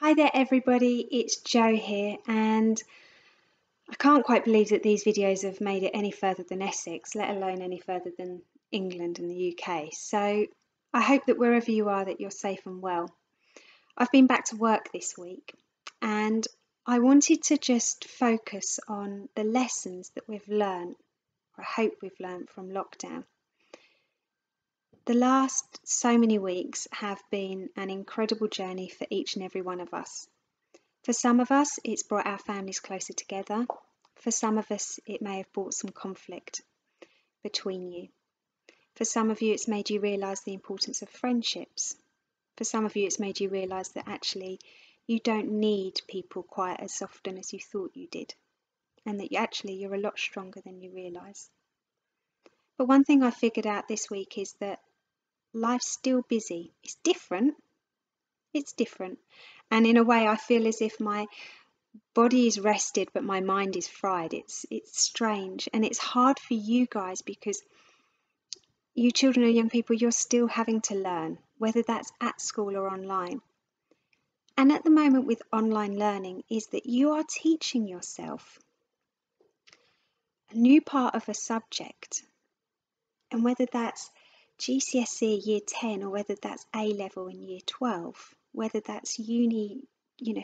Hi there everybody, it's Jo here, and I can't quite believe that these videos have made it any further than Essex, let alone any further than England and the UK. So I hope that wherever you are that you're safe and well. I've been back to work this week and I wanted to just focus on the lessons that we've learned, or I hope we've learned from lockdown. The last so many weeks have been an incredible journey for each and every one of us. For some of us, it's brought our families closer together. For some of us, it may have brought some conflict between you. For some of you, it's made you realise the importance of friendships. For some of you, it's made you realise that actually you don't need people quite as often as you thought you did, and that you're a lot stronger than you realise. But one thing I figured out this week is that life's still busy. It's different. And in a way, I feel as if my body is rested, but my mind is fried. It's strange, and it's hard for you guys because you children or young people, you're still having to learn, whether that's at school or online. And at the moment with online learning is that you are teaching yourself a new part of a subject, and whether that's GCSE year 10 or whether that's A-level in year 12, whether that's uni,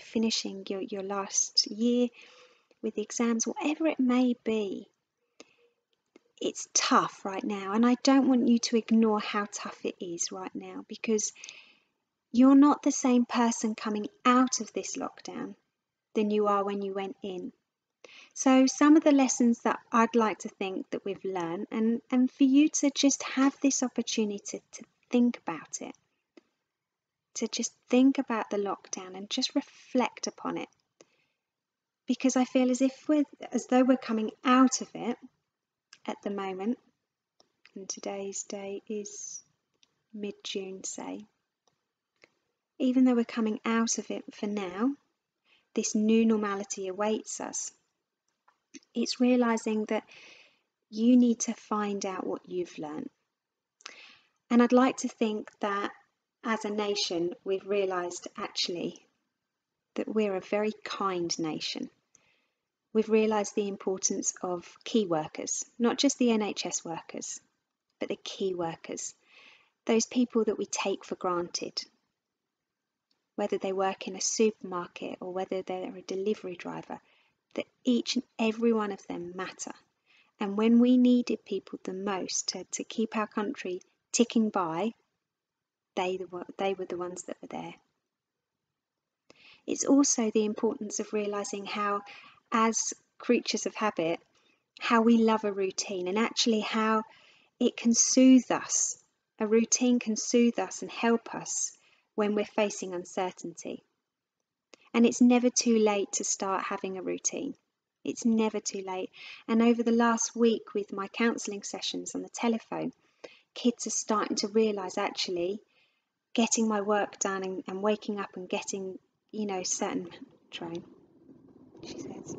finishing your last year with the exams, whatever it may be, it's tough right now. And I don't want you to ignore how tough it is right now, because you're not the same person coming out of this lockdown than you are when you went in. So some of the lessons that I'd like to think that we've learned, and for you to just have this opportunity to think about it, to just think about the lockdown and just reflect upon it. Because I feel as though we're coming out of it at the moment, and today's day is mid-June, say. Even though we're coming out of it for now, this new normality awaits us. It's realising that you need to find out what you've learned. And I'd like to think that as a nation, we've realised actually that we're a very kind nation. We've realised the importance of key workers, not just the NHS workers, but the key workers, those people that we take for granted, whether they work in a supermarket or whether they're a delivery driver, that each and every one of them matter. And when we needed people the most to keep our country ticking by, they were the ones that were there. It's also the importance of realising how, as creatures of habit, how we love a routine, and actually how it can soothe us. A routine can soothe us and help us when we're facing uncertainty. And it's never too late to start having a routine. It's never too late. And over the last week with my counselling sessions on the telephone, kids are starting to realise actually getting my work done and waking up and getting, certain train, she says.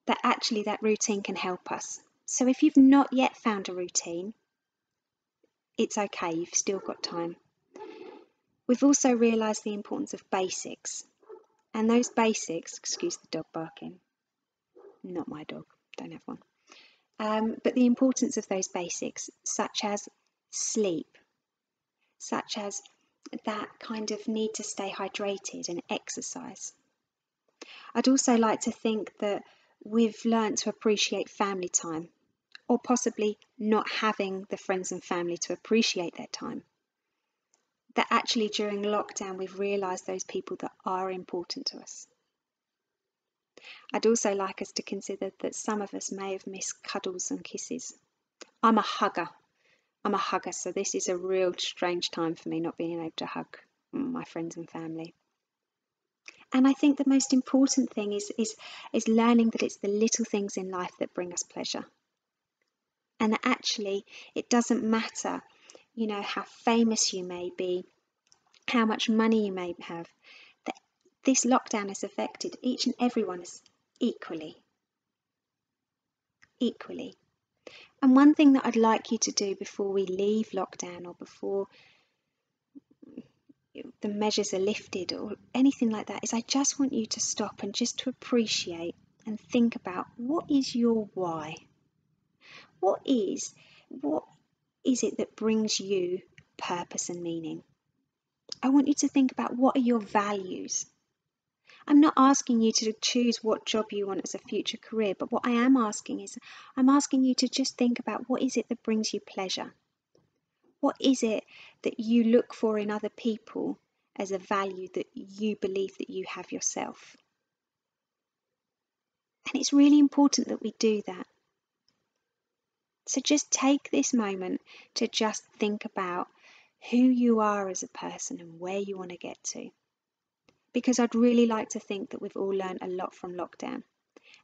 That actually that routine can help us. So if you've not yet found a routine, it's okay, you've still got time. We've also realised the importance of basics. And those basics, excuse the dog barking, not my dog, don't have one. But the importance of those basics, such as sleep, such as that kind of need to stay hydrated and exercise. I'd also like to think that we've learnt to appreciate family time, or possibly not having the friends and family to appreciate their time. That actually during lockdown we've realised those people that are important to us. I'd also like us to consider that some of us may have missed cuddles and kisses. I'm a hugger, so this is a real strange time for me not being able to hug my friends and family. And I think the most important thing is learning that it's the little things in life that bring us pleasure. And that actually it doesn't matter, how famous you may be, how much money you may have, that this lockdown has affected each and every one equally. And one thing that I'd like you to do before we leave lockdown, or before the measures are lifted or anything like that, is I just want you to stop and just to appreciate and think about, what is your why? What is it that brings you purpose and meaning? I want you to think about, what are your values? I'm not asking you to choose what job you want as a future career, but what I am asking is, I'm asking you to just think about, what is it that brings you pleasure? What is it that you look for in other people as a value that you believe that you have yourself? And it's really important that we do that. So just take this moment to just think about who you are as a person and where you want to get to. Because I'd really like to think that we've all learned a lot from lockdown.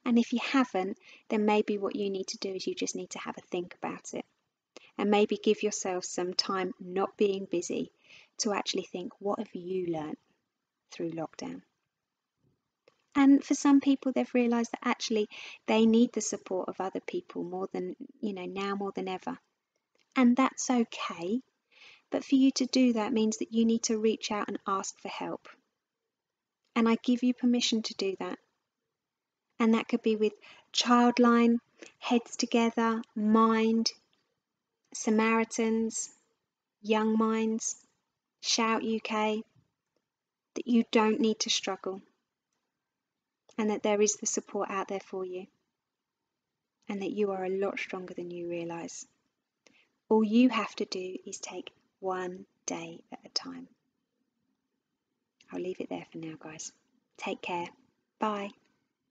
And if you haven't, then maybe what you need to do is you just need to have a think about it. And maybe give yourself some time not being busy to actually think, what have you learned through lockdown? And for some people, they've realised that actually they need the support of other people more than, now more than ever. And that's okay. But for you to do that means that you need to reach out and ask for help. And I give you permission to do that. And that could be with Childline, Heads Together, Mind, Samaritans, Young Minds, Shout UK, that you don't need to struggle, and that there is the support out there for you, and that you are a lot stronger than you realise. All you have to do is take one day at a time. I'll leave it there for now, guys. Take care. Bye.